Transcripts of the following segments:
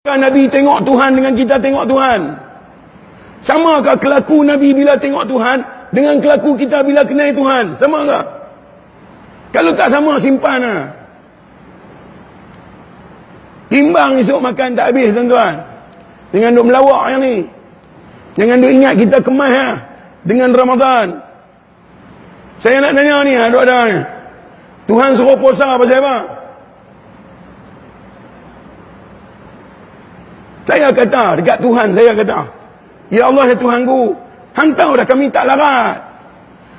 Nabi tengok Tuhan dengan kita tengok Tuhan. Samakah kelaku Nabi bila tengok Tuhan dengan kelaku kita bila kenal Tuhan? Sama tak? Kalau tak sama, simpan lah. Timbang esok makan tak habis, tuan-tuan. Jangan duk melawak yang ni. Jangan duk ingat kita kemas lah dengan Ramadan. Saya nak tanya ni, ada ni. Tuhan suruh puasa pasal apa? Saya kata dekat Tuhan, saya kata, ya Allah, ya Tuhanku, Hang tahu dah kami tak larat.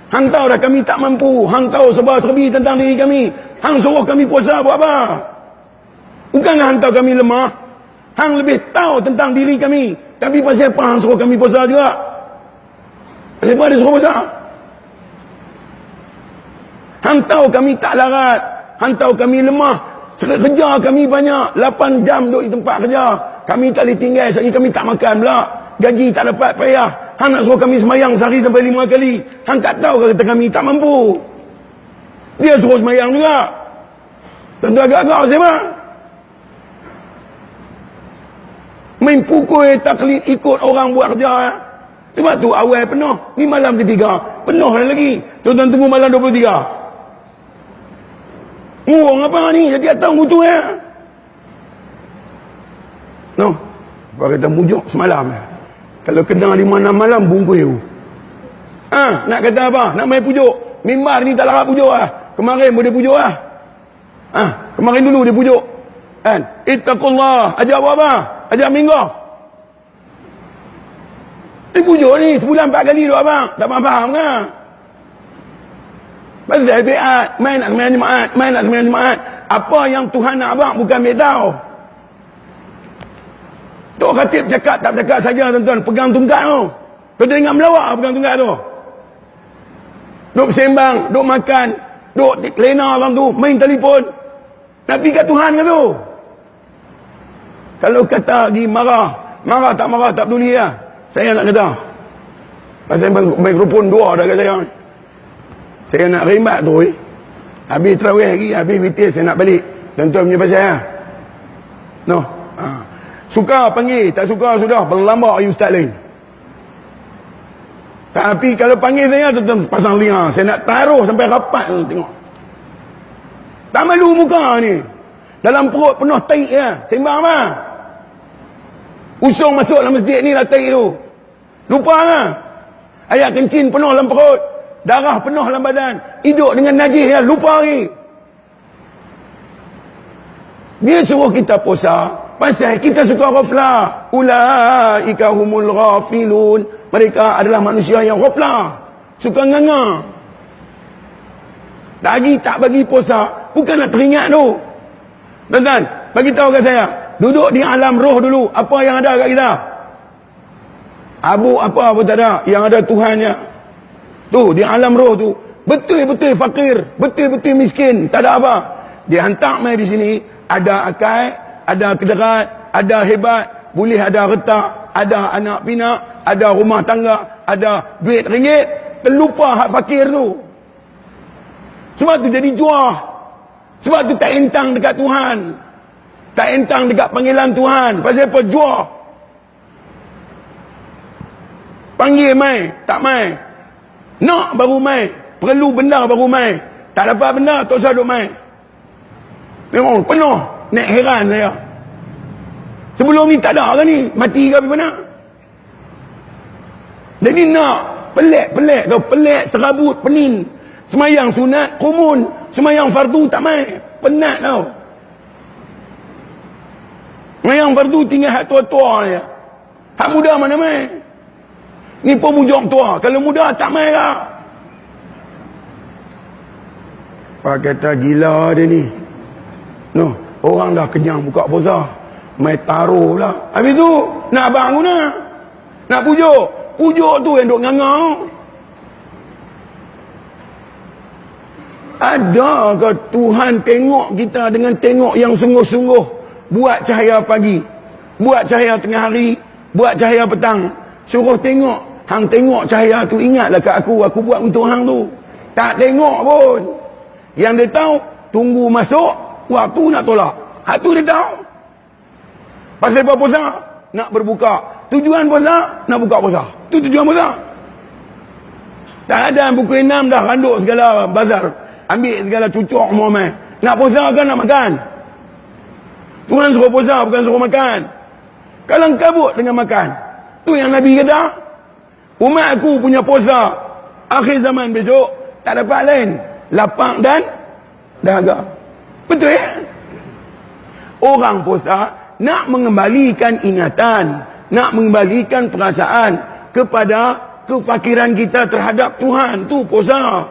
Hang tahu dah kami tak mampu. Hang tahu serba-serbi tentang diri kami. Hang suruh kami puasa buat apa? Bukankah Hang tahu kami lemah? Hang lebih tahu tentang diri kami. Tapi pasal apa Hang suruh kami puasa juga? Pasal apa dia suruh puasa? Hang tahu kami tak larat. Hang tahu kami lemah. Kerja kami banyak, 8 jam duduk di tempat kerja. Kami tak boleh tinggal, sekali kami tak makan pula. Gaji tak dapat, payah. Hang nak suruh kami semayang sehari sampai 5 kali. Hang tak tahu kata kami tak mampu. Dia suruh semayang juga. Tentu agak-agak siapa? Main pukul taklid ikut orang buat kerja. Sebab tu awal penuh. Ni malam ketiga, penuh lagi. Tuan-tuan tunggu malam 23. Ngurung apa ni? Jadi datang butuh ya. No. Apa kata mujuk semalam ya. Kalau kena 5-6 malam bungkus you. Nak kata apa? Nak main pujuk. Mimbar ni tak larat pujuk lah. Kemarin boleh pujuk lah. Kemarin dulu dia pujuk. Kan? Ittaqullah. Ajar buat apa? Ajar minggah. Dia pujuk ni sebulan 4 kali duk abang. Tak faham kan? Pasal biat, main nak sembahyang Jumaat, main nak sembahyang Jumaat. Apa yang Tuhan nak abang bukan ambil tahu. Tok Khatib cakap tak cakap saja, tuan-tuan, pegang tungkat tu. Kau ingat melawak pegang tungkat tu. Duk bersembang, duk makan, duk lena abang tu, main telefon. Nak pergi kat Tuhan ke tu? Kalau kata lagi marah tak peduli lah. Saya nak kata. Pasal mikrofon 2 dah kat saya. Saya nak rimbat tu, habis terawih lagi, habis witir saya nak balik. Tuan-tuan punya pasal lah. No. Suka panggil, tak suka sudah, berlambak you ustaz lain. Tapi kalau panggil saya, tuan-tuan pasang telinga. Saya nak taruh sampai rapat tu, tengok. Tak malu muka ni. Dalam perut penuh taik ya. Sembang apa? Usung masuk dalam masjid ni lah taik tu. Lupa lah. Ayat kencing penuh dalam perut. Darah penuh dalam badan. Hidup dengan najis ya. Lupa lagi. Dia suruh kita puasa. Pasal kita suka ghaflah. Ulaika humul ghafilun. Mereka adalah manusia yang ghaflah. Suka nganga. Lagi tak bagi puasa. Bukan nak teringat tu. Tuan-tuan, bagi tahu kat saya. Duduk di alam roh dulu. Apa yang ada kat kita? Abu apa pun tak ada. Yang ada Tuhannya. Tu, di alam roh tu. Betul-betul fakir. Betul-betul miskin. Tak ada apa. Dia hantar mai di sini. Ada akal. Ada kederat. Ada hebat. Boleh ada retak. Ada anak pinak. Ada rumah tangga. Ada duit ringgit. Terlupa hak fakir tu. Sebab tu jadi juah. Sebab tu tak entang dekat Tuhan. Tak entang dekat panggilan Tuhan. Pasal apa? Juah. Panggil mai. Tak mai. Nak baru mai. Perlu benda baru mai. Tak dapat benda, tak usah duk mai. Memang penuh. Nak heran saya. Sebelum ni tak ada kan ni. Mati ke apa nak? Jadi nak. Pelik kau. Pelik, serabut, penin. Semayang sunat, kumun. Semayang fardu tak mai. Penat tau. Semayang fardu tinggal hak tua-tua je. Hak muda mana mai? Ni pemujung tua. Kalau muda tak mai lah. Pak kata gila dia ni. No, orang dah kenyang buka puasa. Mai taruh pula. Habis tu, nak bangun lah. Nak pujuk. Pujuk tu yang duk ngangau. Ada ke Tuhan tengok kita dengan tengok yang sungguh-sungguh. Buat cahaya pagi. Buat cahaya tengah hari. Buat cahaya petang. Suruh tengok. Hang tengok cahaya tu, ingatlah kat aku buat untuk hang tu. Tak tengok pun. Yang dia tahu, tunggu masuk, waktu nak tolak. Hak tu dia tahu. Pasal apa puasa? Nak berbuka. Tujuan puasa? Nak buka puasa. Itu tujuan puasa. Tak ada buku 6 dah randuk segala bazar. Ambil segala cucuk Muhammad. Nak puasa kan nak makan? Tuhan suruh puasa bukan suruh makan. Kalau kabut dengan makan. Tu yang Nabi kata. Umat aku punya puasa akhir zaman besok tak dapat lain. Lapang dan dahaga. Betul ya? Orang puasa nak mengembalikan ingatan, nak mengembalikan perasaan kepada kefakiran kita terhadap Tuhan. Tu puasa.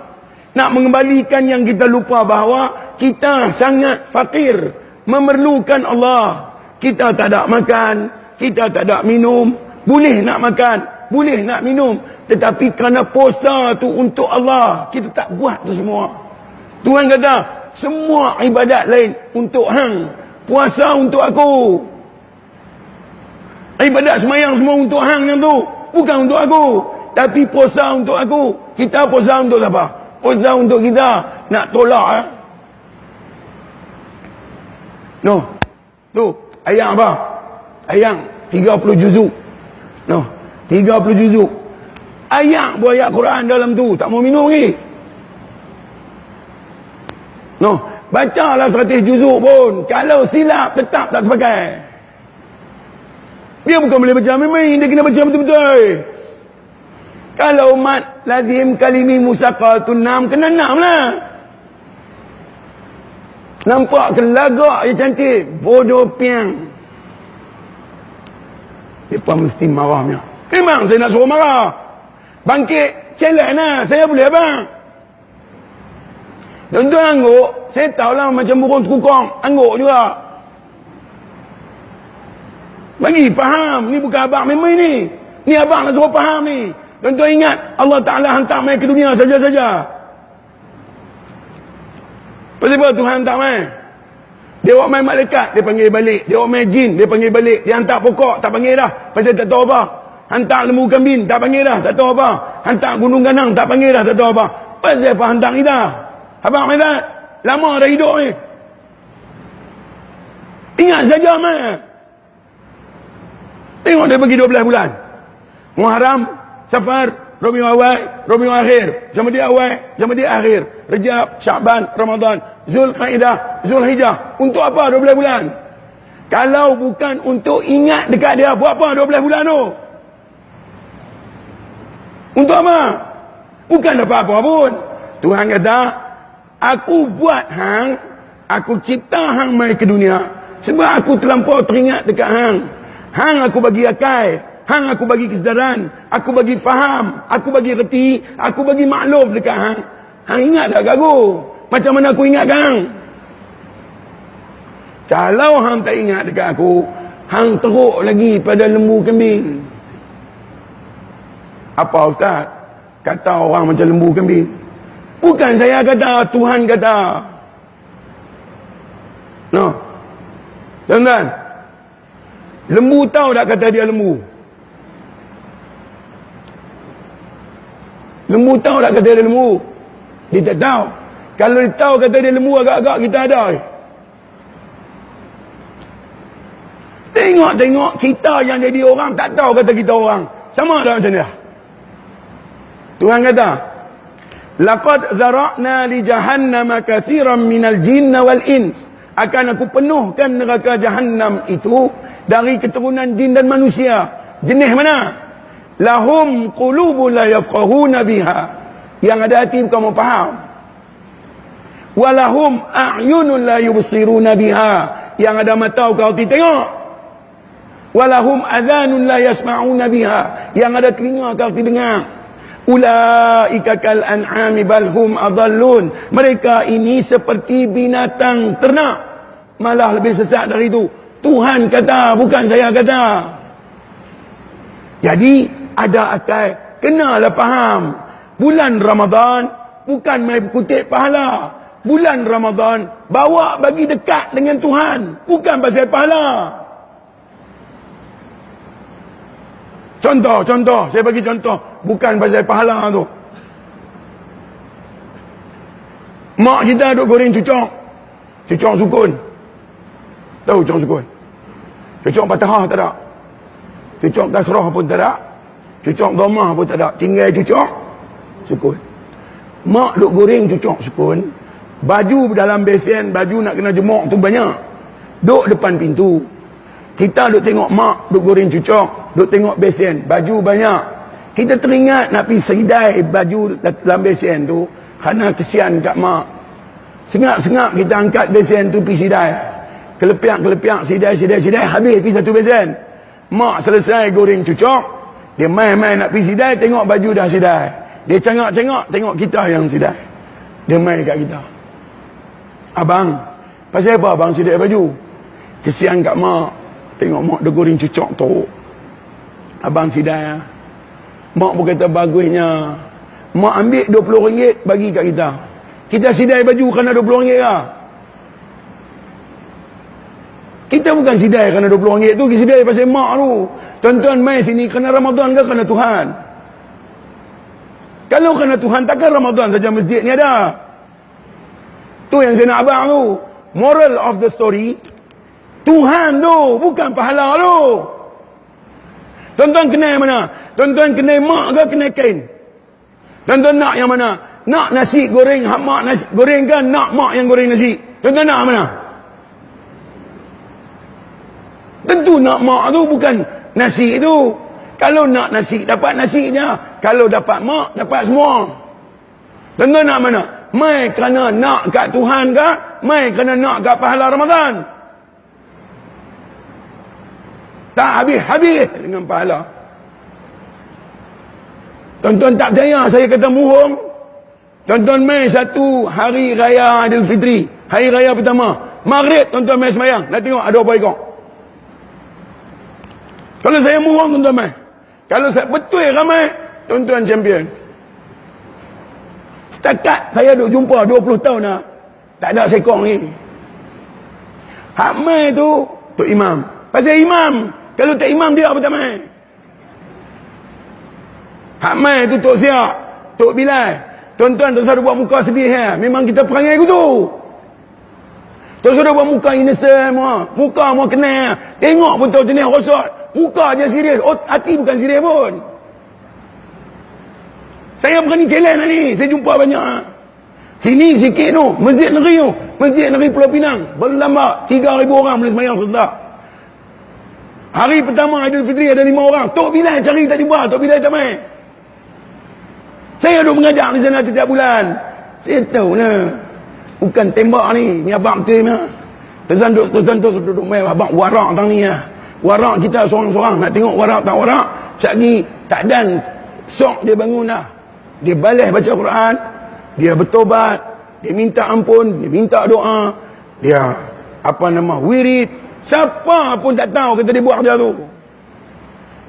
Nak mengembalikan yang kita lupa bahawa kita sangat fakir, memerlukan Allah. Kita tak ada makan, kita tak ada minum. Boleh nak makan, boleh nak minum, tetapi kerana puasa tu untuk Allah, kita tak buat tu semua. Tuhan kata, semua ibadat lain untuk hang, puasa untuk aku. Ibadat semayang semua untuk hang yang tu, bukan untuk aku. Tapi puasa untuk aku. Kita puasa untuk siapa? Puasa untuk kita nak tolak No. Tu, ayat apa? Ayat 30 juzuk. No, 30 juzuk. Ayat buat ayat Quran dalam tu, tak mau minum lagi. No, bacalah 100 juzuk pun, kalau silap tetap tak terpakai. Dia bukan boleh baca main-main, dia kena baca betul-betul. Kalau mat lazim kalimi musaqatun nam, kena 6 lah. Nampak ke lagak yang cantik, bodoh piang. Mereka mesti marahnya. Memang saya nak suruh marah. Bangkit, challenge lah. Saya boleh abang. Tuan-tuan angguk, saya tahulah macam burung terkukong. Angguk juga. Bagi faham. Ni bukan abang memang ni. Ni abang nak suruh faham ni. Tuan-tuan ingat, Allah Ta'ala hantar main ke dunia saja-saja. Pasal apa Tuhan hantar main? Dia buat main malaikat, dia panggil balik. Dia buat main jin, dia panggil balik. Dia hantar pokok, tak panggil dah. Pasal tak tahu apa. Hantar lembu kambing, tak panggil dah, tak tahu apa. Hantar gunung ganang, tak panggil dah, tak tahu apa. Pasal apa hantar kita? Abang Mazat, lama dah hidup ni. Ingat saja main. Tengok dia bagi 12 bulan. Muharram, Safar, Rabiul Awal, Rabiul Akhir, Jamadil Awal, Jamadil Akhir, Rejab, Syaban, Ramadan, Zulqaidah, Zulhijjah. Untuk apa 12 bulan? Kalau bukan untuk ingat dekat dia, buat apa 12 bulan tu? Untuk apa? Bukan apa-apa pun. Tuhan kata, aku buat hang, aku cipta hang mai ke dunia sebab aku terlampau teringat dekat hang. Hang aku bagi akal, hang aku bagi kesedaran, aku bagi faham, aku bagi reti, aku bagi maklum dekat hang. Hang ingat tak aku? Macam mana aku ingat hang? Kalau hang tak ingat dekat aku, hang teruk lagi pada lembu kambing. Apa Ustaz? Kata orang macam lembu kambing. Bukan saya kata, Tuhan kata. No. Tuan-tuan, lembu tahu tak kata dia lembu? Lembu tahu tak kata dia lembu? Dia tak tahu. Kalau dia tahu kata dia lembu, agak-agak kita ada. Tengok-tengok kita yang jadi orang tak tahu kata kita orang. Sama tak macam dia? Tuhan kata, laqad zara'na li jahannama katsiran minal jinni wal ins. Akan aku penuhkan neraka Jahannam itu dari keturunan jin dan manusia. Jenis mana? Lahum qulubun la yafqahuna biha. Yang ada hati bukan mau faham. Walahum a'yunun la yubsiruna biha. Yang ada mata kau tengok. Walahum adhanun la yasma'una biha. Yang ada telinga kau dengar. Ulaika kal an'ami bal hum adallun. Mereka ini seperti binatang ternak, malah lebih sesat dari itu. Tuhan kata, bukan saya kata. Jadi ada akal, kenalah faham. Bulan Ramadan bukan main kutip pahala. Bulan Ramadan bawa bagi dekat dengan Tuhan, bukan pasal pahala. Contoh, saya bagi contoh. Bukan pasal pahala tu. Mak kita duk goreng cucuk. Cucuk sukun. Tahu cucuk sukun? Cucuk Fatahah tak ada. Cucuk Kasrah pun tak ada. Cucuk Dhammah pun tak ada. Tinggal cucuk sukun. Mak duk goreng cucuk sukun. Baju dalam besen, baju nak kena jemuk tu banyak. Duk depan pintu. Kita duk tengok mak duk goreng cucuk, duk tengok besen, baju banyak. Kita teringat nak pergi sedai baju dalam besen tu kerana kesian kat mak. Sengap-sengap kita angkat besen tu pergi sidai. Kelepiak-kelepiak sidai, habis pergi satu besen. Mak selesai goreng cucuk, dia main-main nak pergi sidai, tengok baju dah sidai. Dia cengak-cengak tengok kita yang sidai. Dia main kat kita. Abang, pasal apa abang sidai baju? Kesian kat mak. Tengok mak dia goreng cucuk tu. Abang sidai. Mak pun kata bagusnya. Mak ambil RM20 bagi kat kita. Kita sidai baju kerana RM20 lah. Kita bukan sidai kerana RM20 tu. Kita sidai pasal mak tu. Tuan-tuan main sini kerana Ramadan ke kerana Tuhan? Kalau kerana Tuhan, takkan Ramadan saja masjid ni ada. Tu yang saya nak abang tu. Moral of the story, Tuhan tu, bukan pahala tu. Tuan-tuan kena yang mana? Tuan-tuan kena mak ke kena kain? Tuan-tuan nak yang mana? Nak nasi goreng, mak nasi goreng kan? Nak mak yang goreng nasi? Tuan-tuan nak mana? Tentu nak mak tu, bukan nasi tu. Kalau nak nasi, dapat nasi je. Kalau dapat mak, dapat semua. Tuan-tuan nak mana? Mai kerana nak kat Tuhan ke? Mai kerana nak kat pahala Ramadan? Tak habis-habis dengan pahala. Tuan-tuan tak percaya saya kata bohong? Tuan-tuan mai satu hari raya Aidilfitri, hari raya pertama, Maghrib tuan-tuan mai sembahyang, nak tengok ada apa ikut. Kalau saya bohong tuan-tuan mai. Kalau saya betul ramai, tuan-tuan champion. Setakat saya duk jumpa 20 tahun dah, tak ada sekong ni. Hak mai tu Tok Imam. Pasal imam, kalau tak imam dia apa tak mai? Hak mai tu Tok Siak, Tok Bilal. Tuan-tuan tak usah buat muka sedih ya. Memang kita perangai aku tu. Tak usah buat muka innocent semua. Muka mau kenal. Tengok pun tahu jenis rosot. Muka je serius. Hati bukan serius pun. Saya berani challenge ni. Saya jumpa banyak. Sini sikit tu. Masjid Negeri tu. Masjid Negeri Pulau Pinang. Baru lambat. 3,000 orang boleh sembahyang serentak. Hari pertama Aidilfitri ada 5 orang. Tok Bilal cari tak jumpa. Tok Bilal tak main. Saya duduk mengajar di sana setiap bulan. Saya tahu lah. Bukan tembak ni. Ni abang betul ni. Terusan duduk main. Abang warak tang ni lah. Warak kita seorang-seorang. Nak tengok warak tak warak. Sekejap ni keadaan sok dia bangun dah. Dia balas baca Quran. Dia bertobat. Dia minta ampun. Dia minta doa. Dia wirid. Siapa pun tak tahu kata dia buat kerja tu.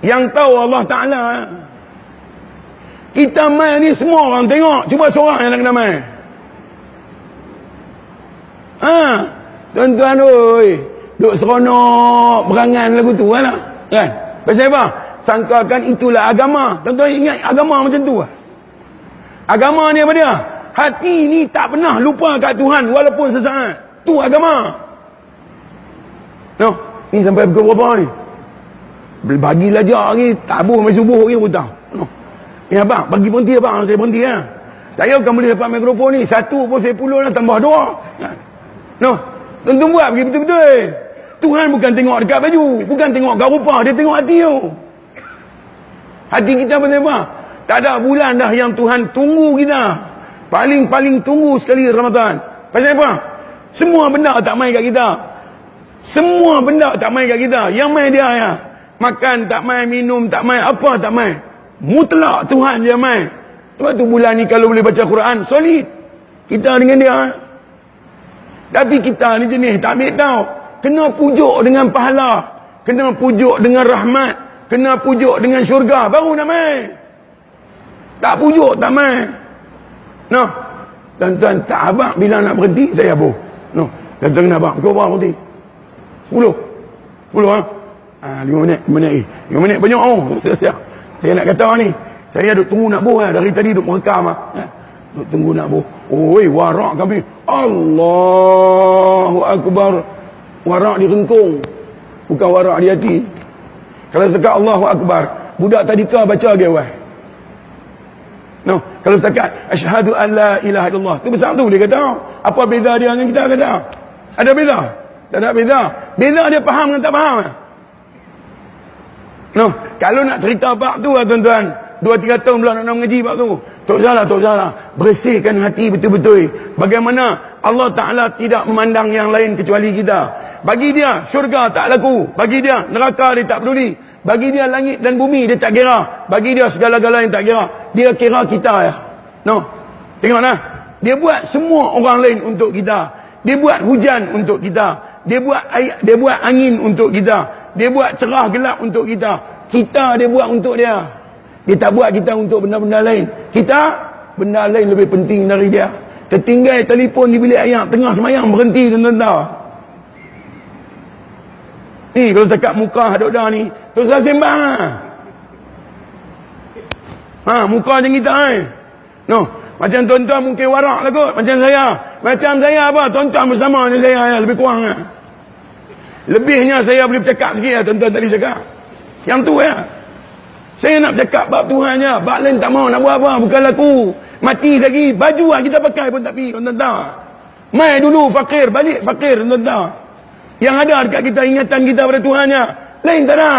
Yang tahu Allah Ta'ala. Kita main ni semua orang tengok. Cuba seorang yang nak kena main. Tuan-tuan oi. Duk seronok berangan lagu tu lah. Kan? Pasal apa? Sangkakan itulah agama. Tuan-tuan ingat agama macam tu lah. Agama ni apa dia? Hati ni tak pernah lupa kat Tuhan walaupun sesaat. Tu agama. No, ni sampai pukul berapa ni? Bagi lajak lagi, tabuh sampai subuh lagi pun tahu. No. Ni abang, bagi berhenti abang, saya berhenti lah. Saya kan boleh dapat mikrofon ni, satu pun saya puluh lah, tambah 2. No, tentu buat pergi betul-betul. Tuhan bukan tengok dekat baju, bukan tengok kat rupa, dia tengok hati tu. Hati kita pasal apa? Tak ada bulan dah yang Tuhan tunggu kita. Paling-paling tunggu sekali Ramadan. Pasal apa? Semua benda tak main kat kita. Semua benda tak main kat kita. Yang main dia ya. Makan tak main, minum tak main, apa tak main. Mutlak Tuhan dia main. Sebab tu bulan ni kalau boleh baca Quran, solid. Kita dengan dia. Tapi kita ni jenis tak ambil tahu. Kena pujuk dengan pahala. Kena pujuk dengan rahmat. Kena pujuk dengan syurga. Baru nak main. Tak pujuk, tak main. No. Tuan-tuan tak abang bila nak berhenti, saya abuh. No. Tuan-tuan kena abang. Kau abang berhenti. 10 ha? 5 minit 5 minit banyak saya nak kata ni, saya duduk tunggu nak boh lah. Dari tadi duduk merekam lah. Duduk tunggu nak boh. Oi, warak kami Allahu Akbar. Warak di rengkung. bukan warak di hati. Kalau setakat Allahu Akbar, budak tadika baca gewai. No, kalau setakat asyhadu an la ilaha illallah, tu besar tu dia kata. Apa beza dia dengan kita kata? Ada beza? Tak ada beza. Beza dia faham dengan tak faham. No, kalau nak cerita bab tu tuan-tuan, 2-3 tahun belum nak mengaji bab tu. Tak salah. Bersihkan hati betul-betul. Bagaimana Allah Ta'ala tidak memandang yang lain kecuali kita. Bagi dia syurga tak laku. Bagi dia neraka dia tak peduli. Bagi dia langit dan bumi dia tak kira. Bagi dia segala-galanya tak kira. Dia kira kita ya. No. Tengoklah. Dia buat semua orang lain untuk kita. Dia buat hujan untuk kita. Dia buat angin untuk kita. Dia buat cerah gelap untuk kita. Kita dia buat untuk dia. Dia tak buat kita untuk benda-benda lain. Kita, benda lain lebih penting dari dia. Tertinggal telefon di bilik ayam, tengah semayang berhenti tuan-tuan. Ni kalau dekat muka duk dah ni, tu saya sembang muka macam kita No, macam tuan-tuan mungkin warak lah kot, macam saya. Macam saya apa? Tuan-tuan bersama dengan saya lebih kurang Lebihnya saya boleh bercakap sikit tuan-tuan tadi cakap. Yang tu Saya nak bercakap bab Tuhan je. Bab lain tak mau nak buat apa. Bukan laku. Mati lagi. Baju kita pakai pun tak pergi. Tuan-tuan. Mai dulu fakir. Balik fakir. Tuan-tuan. Yang ada dekat kita ingatan kita pada Tuhan je. Lain tak ada.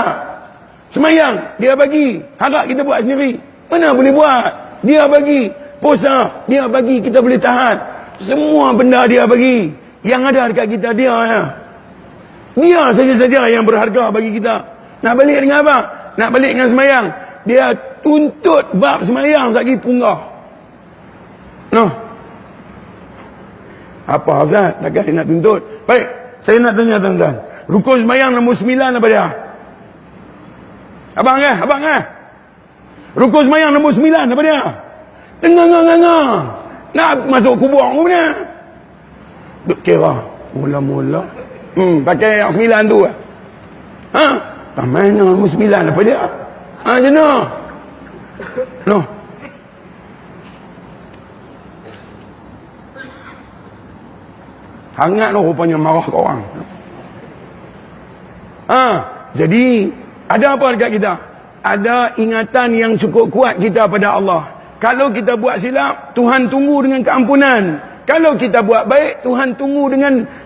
Semayang. Dia bagi. Harap kita buat sendiri. Mana boleh buat. Dia bagi. Puasa. Dia bagi. Kita boleh tahan. Semua benda dia bagi. Yang ada dekat kita dia Dia saja-saja yang berharga bagi kita. Nak balik dengan apa? Nak balik dengan semayang. Dia tuntut bab semayang lagi punggah. No. Apa Ustaz? Takkan dia nak tuntut? Baik, saya nak tanya tuan-tuan. Rukun semayang nombor 9 apa dia? Abang Rukun semayang nombor 9 apa dia? Tengah-tengah. Nak masuk kubur aku punya. Duk kira. Mula-mula. Pakai yang 9 tu mana nombor 9 apa dia? Macam mana? No. Hangat lah rupanya marah korang. Jadi ada apa dekat kita? Ada ingatan yang cukup kuat kita pada Allah. Kalau kita buat silap, Tuhan tunggu dengan keampunan. Kalau kita buat baik, Tuhan tunggu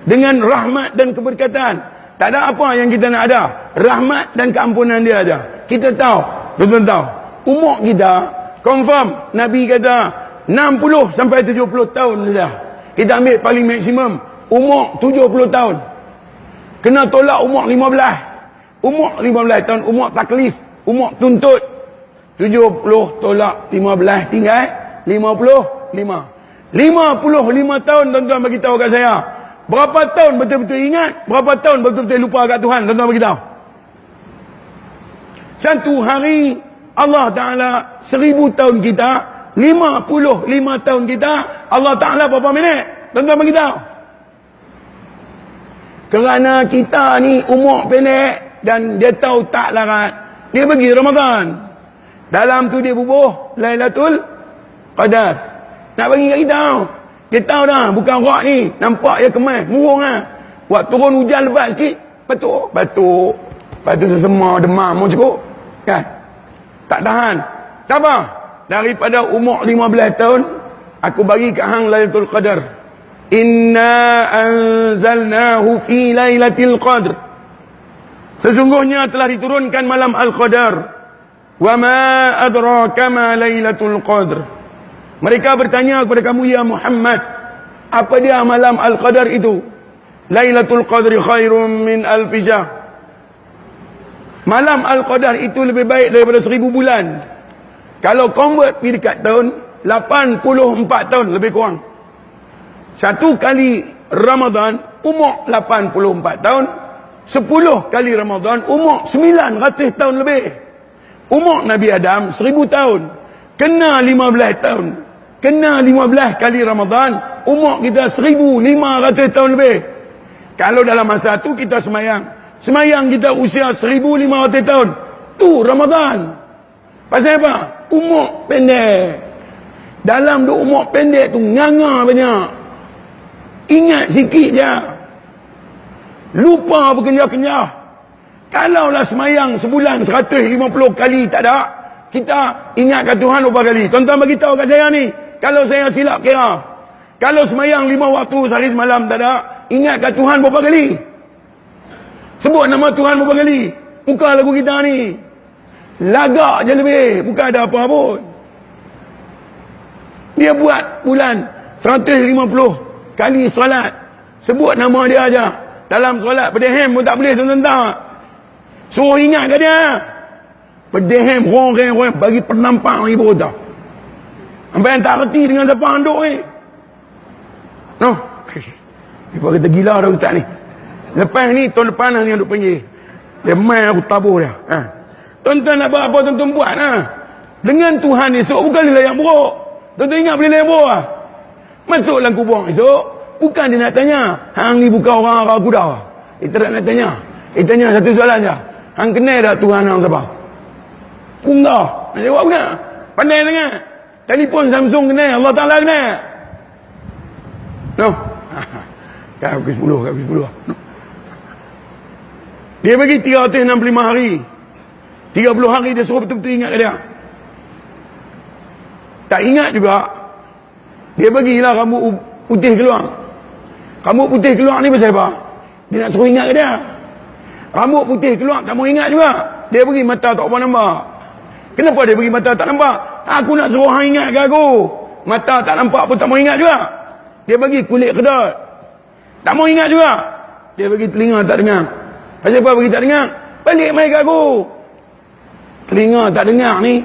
dengan rahmat dan keberkatan. Tak ada apa yang kita nak ada. Rahmat dan keampunan dia aja. Kita tahu, betul tahu. Umur kita, confirm, Nabi kata 60 sampai 70 tahun saja. Kita ambil paling maksimum, umur 70 tahun. Kena tolak umur 15. Umur 15 tahun, umur taklif, umur tuntut. 70 tolak 15, tinggal 55. 55 tahun tuan-tuan bagi tahu kat saya. Berapa tahun betul-betul ingat, berapa tahun betul-betul lupa kat Tuhan, tuan-tuan bagi tahu. Satu hari Allah Ta'ala 1000 tahun kita, 55 tahun kita, Allah Ta'ala berapa minit? Tuan-tuan bagi tahu. Kerana kita ni umur pendek dan dia tahu tak larat, dia pergi Ramadan. Dalam tu dia bubuh Lailatul Qadar. Nak bagi kat kita. Dia tahu dah, bukan rock ni. Nampak ya kemas, murung lah. Buat turun hujan lebat sikit, batuk. Lepas tu sesema, demam, mau cukup. Kan? Tak tahan. Tak apa. Daripada umur 15 tahun, aku bagi kat hang Lailatul Qadar. Inna anzalnahu fi Lailatul Qadr. Sesungguhnya telah diturunkan malam Al-Qadar. Wa ma adraka ma Lailatul Qadr. Mereka bertanya kepada kamu ya Muhammad, apa dia malam Al-Qadar itu? Lailatul Qadri khairum min alfi syahr. Malam Al-Qadar itu lebih baik daripada 1000 bulan. Kalau convert pergi dekat tahun, 84 tahun lebih kurang. Satu kali Ramadan umur 84 tahun, 10 kali Ramadan umur 900 tahun lebih. Umur Nabi Adam 1000 tahun. Kena 15 tahun. Kena 15 kali Ramadan, umur kita 1500 tahun lebih. Kalau dalam masa tu kita semayang kita usia 1500 tahun, tu Ramadan. Pasal apa? Umur pendek. Dalam tu umur pendek tu nganga banyak. Ingat sikit je. Lupa berkenyah-kenyah. Kalaulah semayang sebulan 150 kali tak ada, kita ingatkan Tuhan berapa kali? Tuan-tuan bagi tahu kat saya ni, kalau saya silap kira, kalau semayang 5 waktu sehari semalam tak ada, ingatkan Tuhan berapa kali? Sebut nama Tuhan berapa kali? Muka lagu kita ni lagak je lebih, bukan ada apa pun. Dia buat bulan 150 kali solat, sebut nama dia aja dalam solat. Pedehem pun tak boleh, tuan-tuan. Suruh ingat ke dia? Pedehem orang-orang bagi penampak lagi pun tak. Sampai yang tak reti dengan siapa anduk ni. No. Dia kata gila dah ustaz ni. Lepas ni tahun depan ni yang duk panggil. Dia main aku tabur dia. Tuan-tuan nak buat apa tuan-tuan buat Dengan Tuhan esok bukan dia yang buruk. Tuan-tuan ingat boleh yang buruk Masuk dalam kubur esok, bukan dia nak tanya, hang ni bukan orang arah kuda. Dia tak nak tanya. Dia tanya satu soalan je. Hang kenal dah Tuhan hang siapa? Punggah. Nak jawab pula. Pandai sangat. Telefon Samsung kenal, Allah Ta'ala kenal. No. Kat pukul 10, kat pukul 10. No. Dia bagi 365 hari. 30 hari dia suruh betul-betul ingat ke dia. Tak ingat juga. Dia bagilah rambut putih keluar. Rambut putih keluar ni pasal apa? Dia nak suruh ingat ke dia. Rambut putih keluar tak mau ingat juga. Dia bagi mata tak apa nampak. Kenapa dia bagi mata tak nampak? Aku nak suruh hang ingat ke aku? Mata tak nampak pun tak mau ingat juga. Dia bagi kulit kedut, tak mau ingat juga. Dia bagi telinga tak dengar. Pasal apa bagi tak dengar? Balik mai ke aku. Telinga tak dengar ni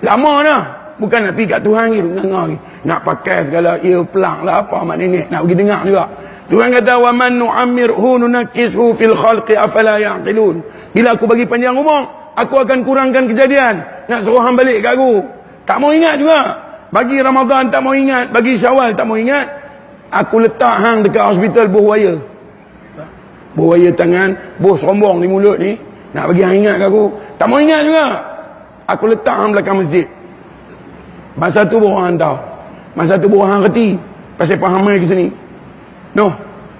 lama dah. Bukan nak pergi kat Tuhan ni, dengar ni. Nak pakai segala earplug lah apa maknanya, nak pergi dengar juga. Tuhan kata wa man nu'ammirhu nunakkishu fil khalqi afala ya'qilun. Bila aku bagi panjang umur, aku akan kurangkan kejadian. Nak suruh hang balik kat aku, tak mau ingat juga. Bagi Ramadan tak mau ingat, bagi Syawal tak mau ingat. Aku letak hang dekat hospital buah buaya tangan, buah sombong di mulut ni, nak bagi hang ingat kat aku, tak mau ingat juga. Aku letak hang belakang masjid. Masa tu baru hang tahu. Masa tu baru hang reti pasal faham mai ke sini. No.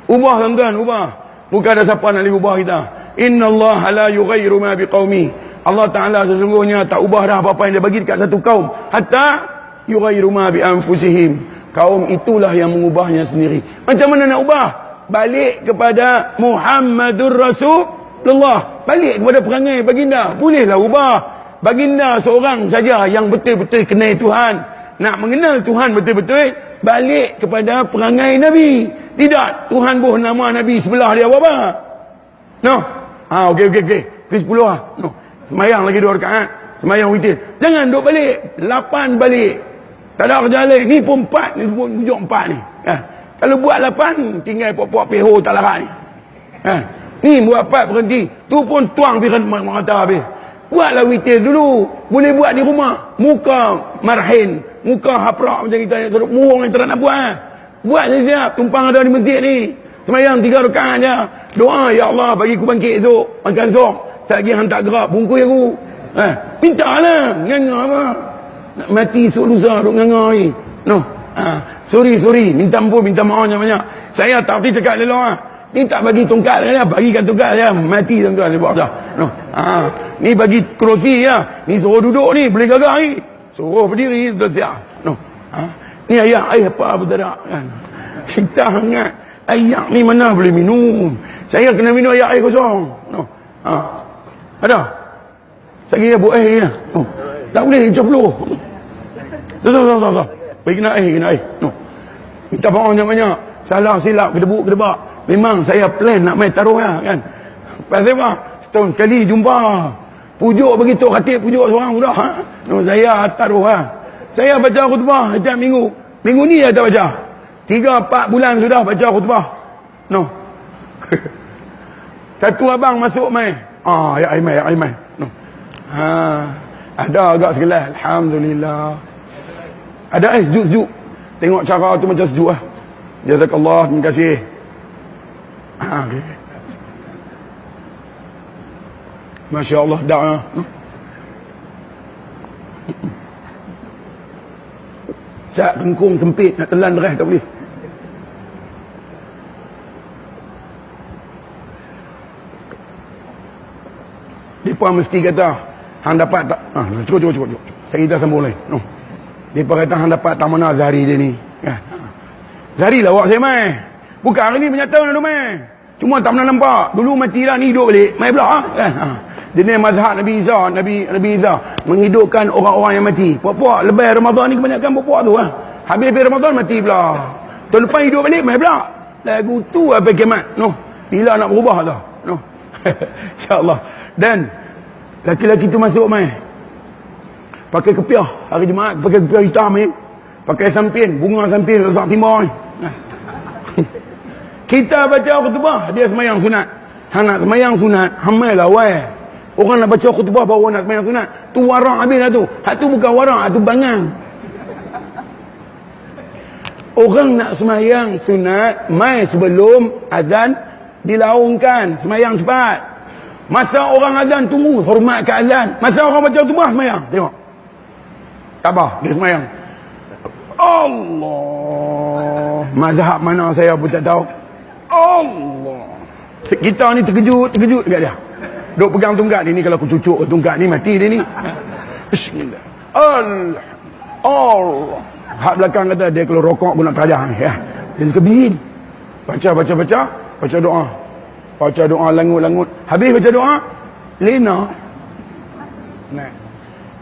Ubah tuan-tuan, ubah. Bukan ada siapa nak ubah kita. Innallaha la yughayyiru ma biqaumi. Allah Taala sesungguhnya tak ubah dah apa-apa yang dia bagi dekat satu kaum hatta yughayyiru ma bi anfusihim. Kaum itulah yang mengubahnya sendiri. Macam mana nak ubah? Balik kepada Muhammadur Rasulullah. Balik kepada perangai baginda. Bolehlah ubah. Baginda seorang saja yang betul-betul kenal Tuhan. Nak mengenal Tuhan betul-betul, balik kepada perangai Nabi. Tidak Tuhan buh nama Nabi sebelah dia apa? No. Okey. Ke 10 lah. No. Semayang lagi 2 rakaat. Semayang witir. Jangan duk balik. 8 balik. Tak ada kerja lain. Ni pun 4. Ni pun tunjuk 4 ni. Kalau buat 8, tinggal puak-puak peho tak larat ni. Ni buat 4 berhenti. Tu pun tuang pergi mata habis. Buatlah witir dulu. Boleh buat di rumah. Muka marhin. Muka haprak macam kita. Murung yang tak nak buat. Buat siap. Tumpang ada di masjid ni. Semayang 3 rakaat je. Doa, ya Allah bagi aku bangkit esok. Makan sok. Tak lagi hang tak gerak. Bungkus aku. Minta lah. Nganga apa. Nak mati esok lusa. Duk nganga ni. No. Sorry. Minta ampun. Minta maaf banyak. Saya tak pergi cakap lelah. Ni tak bagi tongkat dia. Bagikan tongkat dia. Mati tuan-tuan. Dia buat dah. No. Ni bagi kerusi ya. Ni suruh duduk ni. Boleh gagah ni. Suruh berdiri. Bersiap. No. Ni ayak air apa berderak kan. Kita hangat. Ayak ni mana boleh minum. Saya kena minum air kosong. No. Ada. Saya buat air ni. No. Tak boleh. Cepluh. Tak. Bagi kena air. No. Minta maaf banyak. Salah silap. Kedebuk. Memang saya plan nak main taruh lah kan. Pasal apa? Setahun sekali jumpa. Pujuk begitu. Khatib pujuk seorang sudah. No, saya taruh lah. Saya baca khutbah setiap minggu. Minggu ni saya tak baca. 3-4 bulan sudah baca khutbah. No. Satu abang masuk main. Ya air. No. Ada agak segelas. Alhamdulillah. Ada air sejuk. Tengok cara tu macam sejuk lah. Jazakallah. Terima kasih. Okay. Masya Allah. Dah. Sak kengkung sempit nak telan deras tak boleh. Puan mesti kata, hang dapat tak? Cukup. Saya kita sambung lain. No. Dia kata hang dapat tak mana Zahri dia ni. Kan? Zahri lah awak saya mai. Bukan hari ni banyak tahun dah mai. Cuma tak pernah nampak. Dulu mati dah ni hidup balik. Mai pula. Kan? Jenis mazhab Nabi Isa. Nabi Isa menghidupkan orang-orang yang mati. Puak-puak lebih Ramadan ni kebanyakan puak-puak tu. Habis Ramadan mati pula. Tahun lepas hidup balik mai pula. Lagu tu apa kiamat. No. Bila nak berubah tu. No. InsyaAllah. Dan laki-laki tu masuk mai. Pakai kepiah hari Jumaat, pakai kepiah hitam ni. Pakai sampin, bunga sampin letak timbar ni. Kita baca khutbah, dia semayang sunat. Hang nak semayang sunat, hamailah weh. Orang nak baca khutbah baru nak semayang sunat. Tu warak habis dah tu. Hak tu bukan warak, hak tu bangang. Orang nak semayang sunat mai sebelum azan dilaungkan, semayang cepat. Masa orang azan tunggu, hormat ke azan. Masa orang baca khutbah semayang, tengok. Tabah, dia semayang. Allah. Mazhab mana saya pun tak tahu. Allah. Kita ni terkejut dekat dia. Duk pegang tungkat ni kalau aku cucuk tungkat ni mati dia ni. Bismillah. Allah. Hak belakang kata dia kalau rokok pun nak terajah ya. Dia suka bizin. Baca doa. Baca doa langut-langut. Habis baca doa, lena. Naik.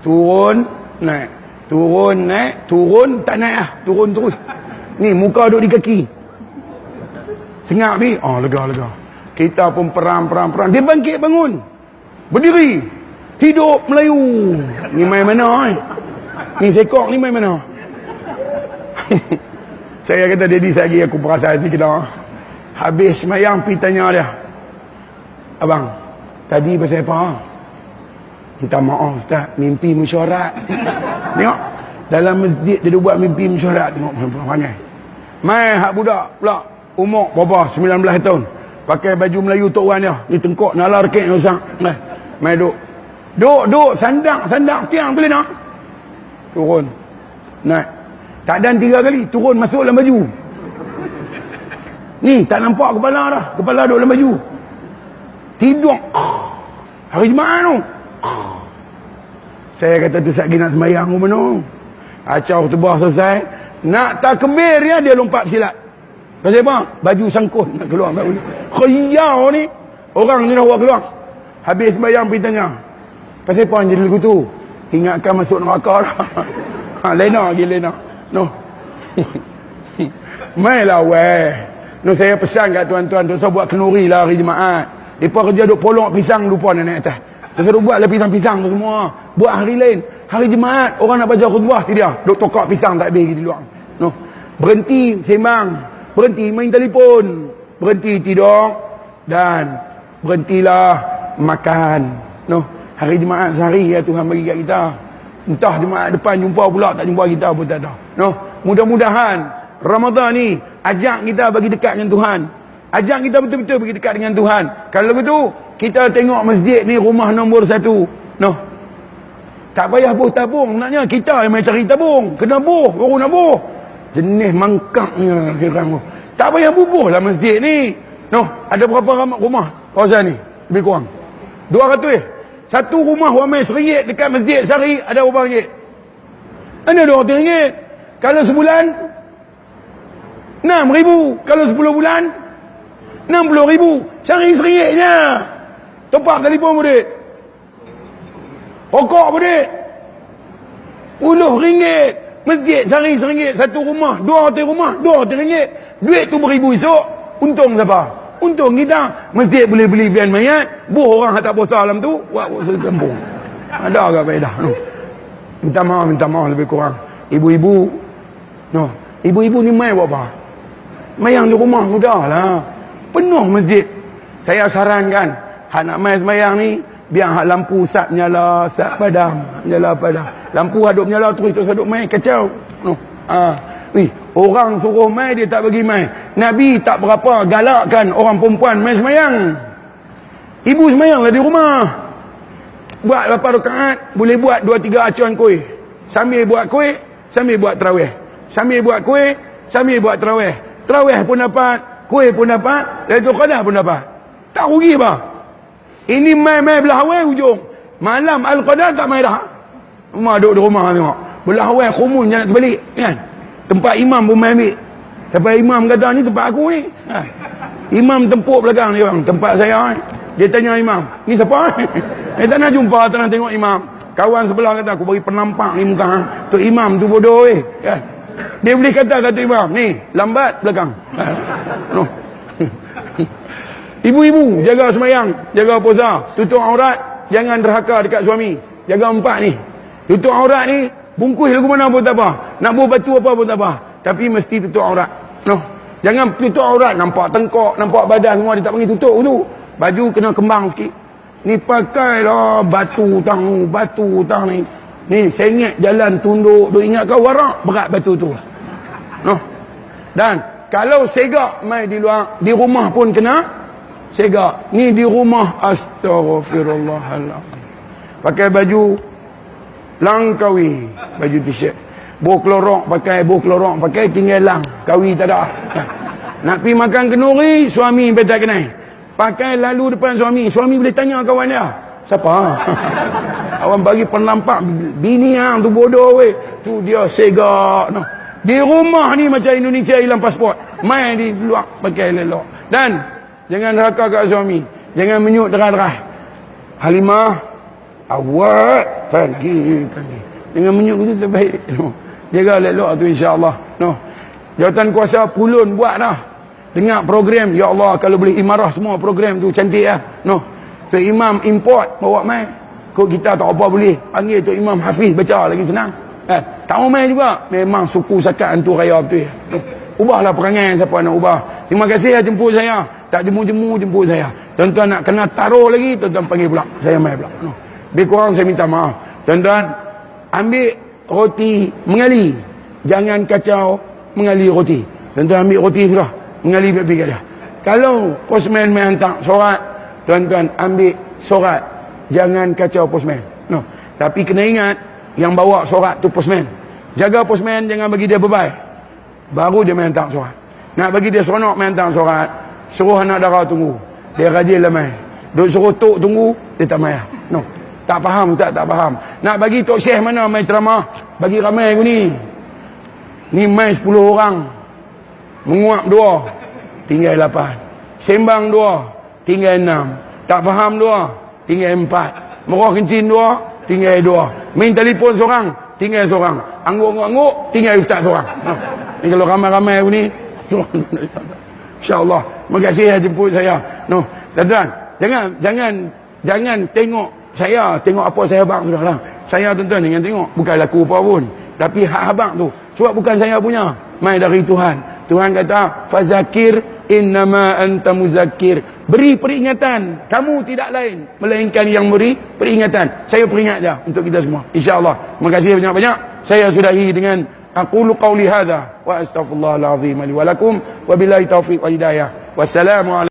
Turun, naik. Turun, naik. Turun, tak naik lah. Turun terus. Ni muka duduk di kaki. Sengak ni. Oh, lega. Kita pun perang. Dia bangkit bangun. Berdiri. Hidup Melayu. Ni main mana ni sekok ni main mana? Saya kata Daddy lagi aku perasan hati kita. Habis semayang pergi tanya dia. Abang, tadi pasal apa? Minta maaf Ustaz, mimpi mesyuarat. Tengok. Dalam masjid dia buat mimpi mesyuarat. Tengok panggil. Mai hak budak pula. Umur berapa? 19 tahun. Pakai baju Melayu tok wan dia. Ni tengkok nalar kek usang. Mai duk. Duk sandak tiang boleh nak. Turun. Naik. Tak dan 3 kali turun masuk dalam baju. Ni tak nampak kepala dah. Kepala duduk dalam baju. Tidur. Hari Jumaat tu. Saya kata tu lagi nak semayang ke mana. Acau khutbah selesai. Nak takbir dia lompat silat. Pasal apa? Baju sangkut nak keluar. Khayau ni. Orang ni dah buat keluar. Habis semayang pergi tanya. Pasal apa jadi lagu tu? Ingatkan masuk neraka dah. Lena lagi Lena. No. Mainlah weh. No, saya pesan kat tuan-tuan tak usah buat kenuri lah hari Jumaat. Depa kerja duk polok pisang lupa nak naik atas. Tak usah buat lah pisang-pisang tu semua. Buat hari lain. Hari Jumaat orang nak baca khutbah tidak. Duk tokak pisang tak habis di luar. No. Berhenti sembang, berhenti main telefon, berhenti tidur dan berhentilah makan. No. Hari Jumaat sehari ya Tuhan bagi kat kita. Entah Jumaat depan jumpa pula tak jumpa kita pun tak tahu. No. Mudah-mudahan Ramadan ni ajak kita bagi dekat dengan Tuhan. Ajak kita betul-betul bagi dekat dengan Tuhan. Kalau begitu, kita tengok masjid ni rumah nombor 1. No. Tak payah buh tabung. Naknya kita yang main cari tabung. Kena buh, baru nak buh. Jenis mangkaknya. Tak payah bubuh lah masjid ni. No. Ada berapa rumah kawasan ni? Lebih kurang 200. Satu rumah wamai RM1 dekat masjid sehari ada berapa ringgit? Ada RM200. Kalau sebulan RM6,000. Kalau 10 bulan RM60,000. Sehari RM1 je. Topak telefon murid. Rokok murid. RM10. Masjid sehari RM1. Satu rumah 200 rumah RM200. Duit tu beribu esok. Untung siapa? Untung kita. Masjid boleh beli van mayat. Buh orang tak poster dalam tu. Buat poster kampung. Ada agak faedah. No. Minta maaf lebih kurang. Ibu-ibu. No. Ibu-ibu ni main buat apa? Mayang di rumah sudah lah. Penuh masjid. Saya sarankan. Hak nak main semayang ni. Biar hak lampu sat nyala. Sat padam. Nyala padam. Lampu haduk nyala terus haduk main. Kacau. No. Orang suruh main dia tak bagi main. Nabi tak berapa galakkan orang perempuan main semayang. Ibu semayanglah di rumah. Buat berapa rakaat, boleh buat 2-3 acuan kuih. Sambil buat kuih, sambil buat tarawih. Sambil buat kuih, sambil buat tarawih. Tarawih pun dapat, kuih pun dapat, Lailatul Qadar pun dapat. Tak rugi apa? Ini main-main belah awal ujung. Malam Al-Qadar tak mai dah. Rumah duduk di rumah tengok. Belah awal khumun je nak terbalik kan. Tempat imam pun mai ambil. Sampai imam kata ni tempat aku ni. Ha. Imam tempuk belakang dia orang. Tempat saya ni. Dia tanya imam, ni siapa? Dia tak nak jumpa, tak nak tengok imam. Kawan sebelah kata, aku bagi penampak ni muka hang. Tu imam tu bodoh weh. Kan? Dia boleh kata kata imam, ni lambat belakang. No. Ibu-ibu jaga sembahyang, jaga puasa, tutup aurat, jangan derhaka dekat suami. Jaga empat ni. Tutup aurat ni bungkus lagu mana pun tak apa. Nak buat batu apa pun tak apa. Tapi mesti tutup aurat. No. Jangan tutup aurat, nampak tengkok, nampak badan semua dia tak panggil tutup tu. Baju kena kembang sikit. Ni pakailah batu hutang ni. Ni sengit jalan tunduk, duk ingat kau warak berat batu tu. No. Dan kalau segak mai di luar, di rumah pun kena segak. Ni di rumah, astagfirullahaladzim. Pakai baju langkawi, baju t-shirt. Boklorok pakai tinggal lang. Kawi tak ada. Nak pergi makan kenduri, suami tak kenal. Pakai lalu depan suami. Suami boleh tanya kawan dia. Siapa? Awang bagi penampak bini hang tu bodoh weh. Tu dia segak. No. Di rumah ni macam Indonesia hilang pasport. Mai di luar pakai lelok. Dan jangan neraka kat suami. Jangan menyut derah-derah. Halimah, awak pagi. Jangan menyut itu terbaik. No. Jaga lelok tu insya-Allah. No. Jawatan kuasa Pulun buat dah. Dengar program, ya Allah kalau boleh imarah semua program tu cantik lah. No. Tu imam import bawa mai. Kok kita tak apa boleh. Panggil tu Imam Hafiz baca lagi senang. Tak mau mai juga. Memang suku sakat hantu raya betul ya. No. Ubahlah perangai siapa nak ubah. Terima kasih ya jemput saya. Tak jemu-jemu jemput saya. Tuan-tuan nak kena taruh lagi, tuan-tuan panggil pula. Saya mai pula. No. Lebih kurang saya minta maaf. Tuan-tuan ambil roti mengali. Jangan kacau mengali roti. Tuan-tuan ambil roti sudah. Mengali pergi kat dia. Kalau postman main hantar surat, tuan-tuan ambil surat. Jangan kacau postman. No. Tapi kena ingat yang bawa surat tu postman. Jaga postman, jangan bagi dia bebai. Baru dia main hantar surat. Nak bagi dia seronok main hantar surat, suruh anak dara tunggu. Dia rajin lah main. Duk suruh tok tunggu, dia tak main. No. Tak faham tak faham. Nak bagi tok syekh mana main ceramah, bagi ramai aku ni. Ni main 10 orang. Menguap 2, tinggal 8. Sembang 2, tinggal 6. Tak faham 2, tinggal 4. Merah kencing 2, tinggal 2. Main telefon seorang, tinggal seorang. Angguk-angguk, tinggal ustaz seorang. No. Ni kalau ramai-ramai ni, insya-Allah. Terima kasih ya jemput saya. No, tuan-tuan, jangan tengok saya, tengok apa saya abang sudahlah. Saya tuan-tuan jangan tengok, bukan laku apa pun. Tapi hak abang tu, sebab bukan saya punya. Mai dari Tuhan. Tuhan kata, fazakir innama anta muzakkir. Beri peringatan. Kamu tidak lain melainkan yang beri peringatan. Saya peringat je untuk kita semua. InsyaAllah. Terima kasih banyak-banyak. Saya sudahi dengan aqulu qawli hadha wa astaghfirullahal azim li wa lakum wa billahi taufiq wal hidayah. Wassalamualaikum.